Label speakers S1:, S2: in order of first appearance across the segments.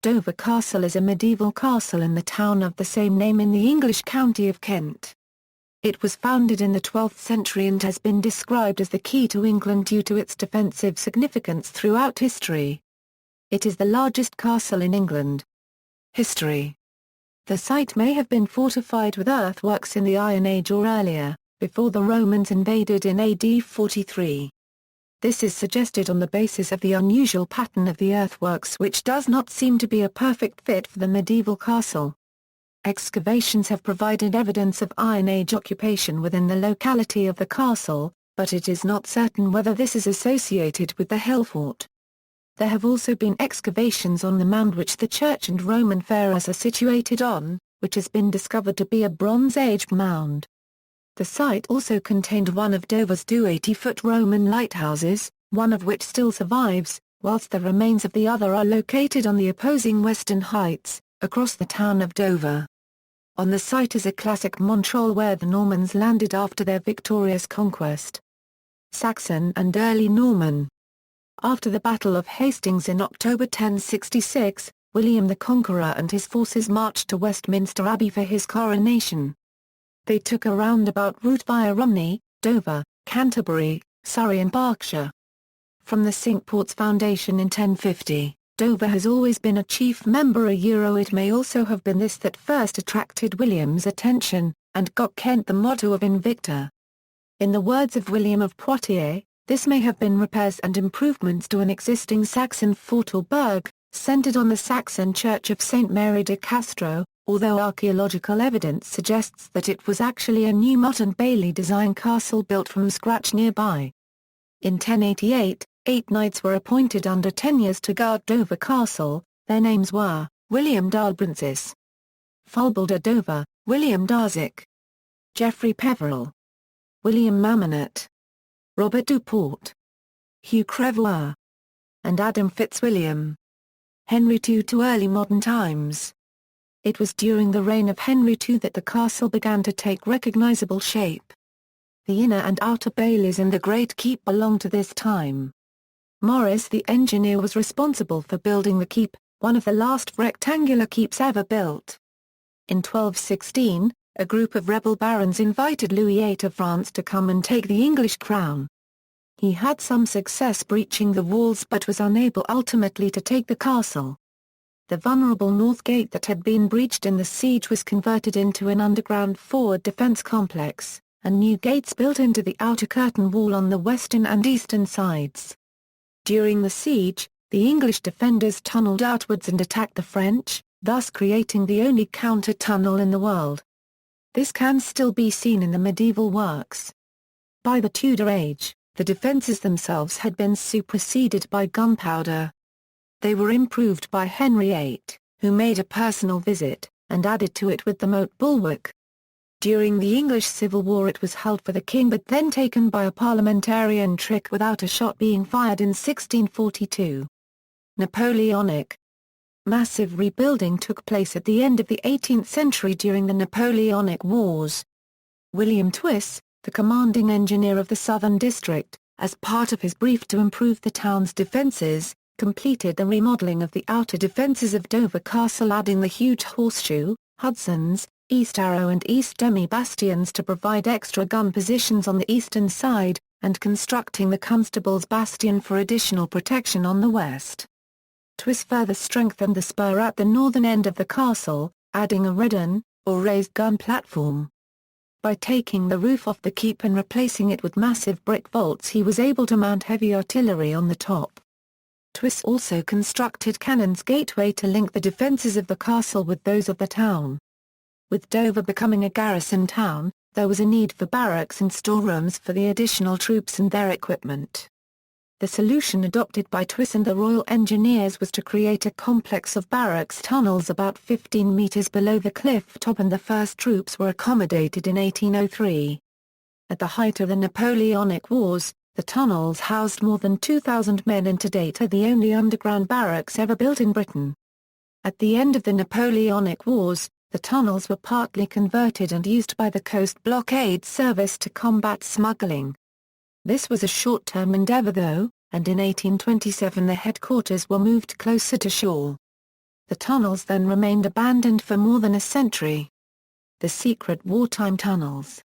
S1: Dover Castle is a medieval castle in the town of the same name in the English county of Kent. It was founded in the 12th century and has been described as the key to England due to its defensive significance throughout history. It is the largest castle in England. History. The site may have been fortified with earthworks in the Iron Age or earlier, before the Romans invaded in AD 43. This is suggested on the basis of the unusual pattern of the earthworks, which does not seem to be a perfect fit for the medieval castle. Excavations have provided evidence of Iron Age occupation within the locality of the castle, but it is not certain whether this is associated with the hill fort. There have also been excavations on the mound which the church and Roman pharos are situated on, which has been discovered to be a Bronze Age mound. The site also contained one of Dover's two 80-foot Roman lighthouses, one of which still survives, whilst the remains of the other are located on the opposing western heights, across the town of Dover. On the site is a classic montrol where the Normans landed after their victorious conquest. Saxon and early Norman. After the Battle of Hastings in October 1066, William the Conqueror and his forces marched to Westminster Abbey for his coronation. They took a roundabout route via Romney, Dover, Canterbury, Surrey and Berkshire. From the Cinque Ports Foundation in 1050, Dover has always been a chief member. It may also have been this that first attracted William's attention, and got Kent the motto of Invicta. In the words of William of Poitiers, this may have been repairs and improvements to an existing Saxon fort or burg, centered on the Saxon church of St. Mary de Castro, although archaeological evidence suggests that it was actually a new motte and bailey design castle built from scratch nearby. In 1088, 8 knights were appointed under tenures to guard Dover Castle. Their names were William d'Albrancis, Fulbald de Dover, William d'Arzic, Geoffrey Peveril, William Mamonet, Robert Duport, Hugh Crevois, and Adam Fitzwilliam. Henry II to early modern times. It was during the reign of Henry II that the castle began to take recognizable shape. The inner and outer baileys and the Great Keep belong to this time. Morris the engineer was responsible for building the keep, one of the last rectangular keeps ever built. In 1216, a group of rebel barons invited Louis VIII of France to come and take the English crown. He had some success breaching the walls but was unable ultimately to take the castle. The vulnerable north gate that had been breached in the siege was converted into an underground forward defense complex, and new gates built into the outer curtain wall on the western and eastern sides. During the siege, the English defenders tunneled outwards and attacked the French, thus creating the only counter-tunnel in the world. This can still be seen in the medieval works. By the Tudor age, the defences themselves had been superseded by gunpowder. They were improved by Henry VIII, who made a personal visit, and added to it with the moat bulwark. During the English Civil War it was held for the king but then taken by a parliamentarian trick without a shot being fired in 1642. Napoleonic. Massive rebuilding took place at the end of the 18th century during the Napoleonic Wars. William Twiss, the commanding engineer of the Southern District, as part of his brief to improve the town's defences, completed the remodelling of the outer defences of Dover Castle, adding the huge Horseshoe, Hudson's, East Arrow and East Demi bastions to provide extra gun positions on the eastern side, and constructing the Constable's Bastion for additional protection on the west. Twiss further strengthened the spur at the northern end of the castle, adding a redden, or raised gun platform. By taking the roof off the keep and replacing it with massive brick vaults he was able to mount heavy artillery on the top. Twiss also constructed Cannon's Gateway to link the defences of the castle with those of the town. With Dover becoming a garrison town, there was a need for barracks and storerooms for the additional troops and their equipment. The solution adopted by Twiss and the Royal Engineers was to create a complex of barracks tunnels about 15 metres below the cliff top, and the first troops were accommodated in 1803. At the height of the Napoleonic Wars, the tunnels housed more than 2,000 men and to date are the only underground barracks ever built in Britain. At the end of the Napoleonic Wars, the tunnels were partly converted and used by the Coast Blockade Service to combat smuggling. This was a short-term endeavour though, and in 1827 the headquarters were moved closer to shore. The tunnels then remained abandoned for more than a century. The secret wartime tunnels.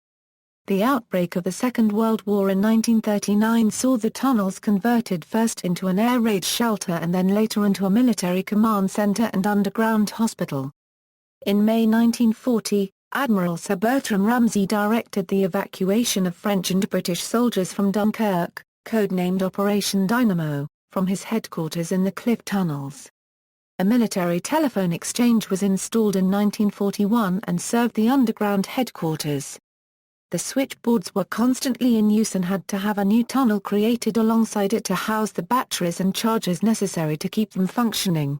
S1: The outbreak of the Second World War in 1939 saw the tunnels converted first into an air raid shelter and then later into a military command center and underground hospital. In May 1940, Admiral Sir Bertram Ramsay directed the evacuation of French and British soldiers from Dunkirk, codenamed Operation Dynamo, from his headquarters in the cliff tunnels. A military telephone exchange was installed in 1941 and served the underground headquarters. The switchboards were constantly in use and had to have a new tunnel created alongside it to house the batteries and chargers necessary to keep them functioning.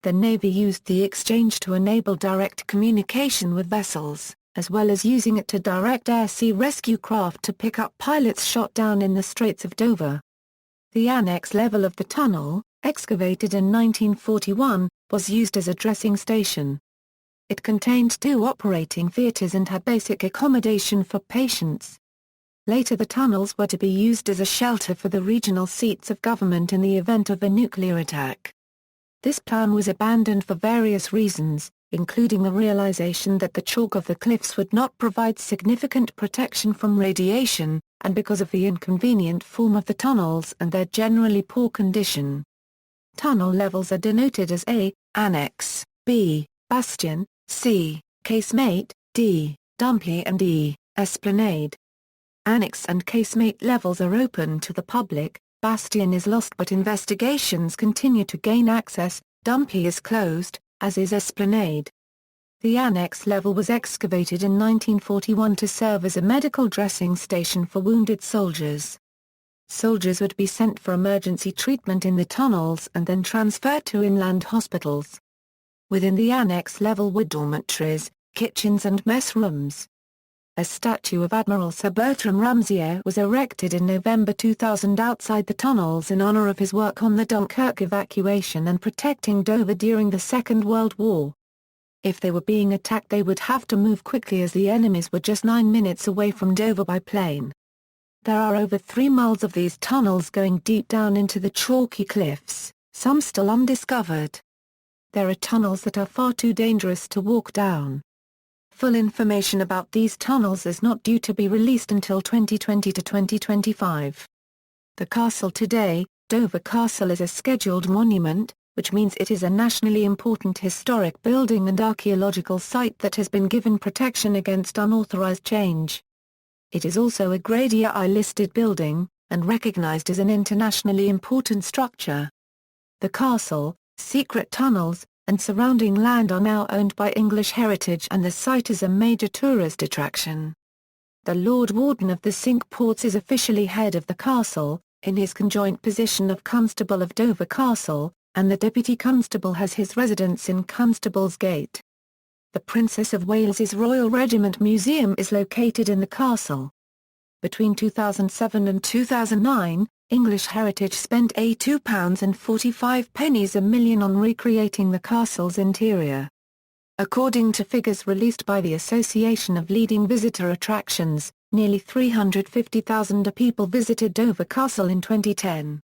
S1: The Navy used the exchange to enable direct communication with vessels, as well as using it to direct air-sea rescue craft to pick up pilots shot down in the Straits of Dover. The annex level of the tunnel, excavated in 1941, was used as a dressing station. It contained 2 operating theaters and had basic accommodation for patients. Later the tunnels were to be used as a shelter for the regional seats of government in the event of a nuclear attack. This plan was abandoned for various reasons, including the realization that the chalk of the cliffs would not provide significant protection from radiation, and because of the inconvenient form of the tunnels and their generally poor condition. Tunnel levels are denoted as A, Annex, B, Bastion, C, Casemate, D, Dumpy and E, Esplanade. Annex and casemate levels are open to the public, Bastion is lost but investigations continue to gain access, Dumpy is closed, as is Esplanade. The annex level was excavated in 1941 to serve as a medical dressing station for wounded soldiers. Soldiers would be sent for emergency treatment in the tunnels and then transferred to inland hospitals. Within the annex level were dormitories, kitchens and mess rooms. A statue of Admiral Sir Bertram Ramsay was erected in November 2000 outside the tunnels in honor of his work on the Dunkirk evacuation and protecting Dover during the Second World War. If they were being attacked they would have to move quickly as the enemies were just 9 minutes away from Dover by plane. There are over 3 miles of these tunnels going deep down into the chalky cliffs, some still undiscovered. There are tunnels that are far too dangerous to walk down. Full information about these tunnels is not due to be released until 2020 to 2025. The castle today, Dover Castle, is a scheduled monument, which means it is a nationally important historic building and archaeological site that has been given protection against unauthorized change. It is also a Grade I listed building, and recognized as an internationally important structure. The castle, secret tunnels, and surrounding land are now owned by English Heritage and the site is a major tourist attraction. The Lord Warden of the Cinque Ports is officially head of the castle, in his conjoint position of Constable of Dover Castle, and the Deputy Constable has his residence in Constable's Gate. The Princess of Wales's Royal Regiment Museum is located in the castle. Between 2007 and 2009, English Heritage spent £2.45 million on recreating the castle's interior. According to figures released by the Association of Leading Visitor Attractions, nearly 350,000 people visited Dover Castle in 2010.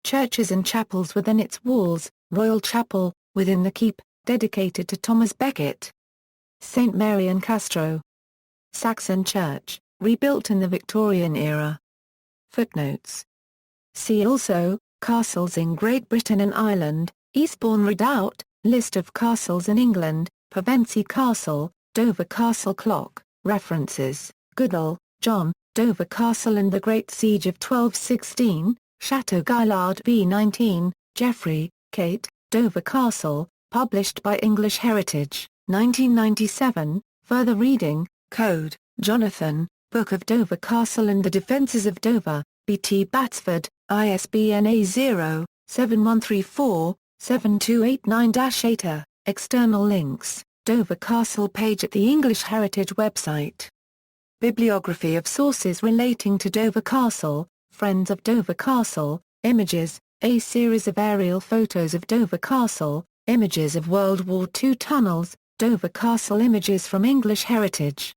S1: Churches and chapels within its walls: Royal Chapel, within the keep, dedicated to Thomas Becket. St Mary and Castro. Saxon Church, rebuilt in the Victorian era. Footnotes. See also, Castles in Great Britain and Ireland, Eastbourne Redoubt, List of castles in England, Pevensey Castle, Dover Castle Clock. References: Goodall, John, Dover Castle and the Great Siege of 1216, Chateau Gaillard B19, Jeffrey, Kate, Dover Castle, published by English Heritage, 1997, further reading, Code, Jonathan, Book of Dover Castle and the Defences of Dover, B.T. Batsford, ISBN A0-7134-7289-8. External links, Dover Castle page at the English Heritage website. Bibliography of sources relating to Dover Castle, Friends of Dover Castle, Images, a series of aerial photos of Dover Castle, images of World War II tunnels, Dover Castle images from English Heritage.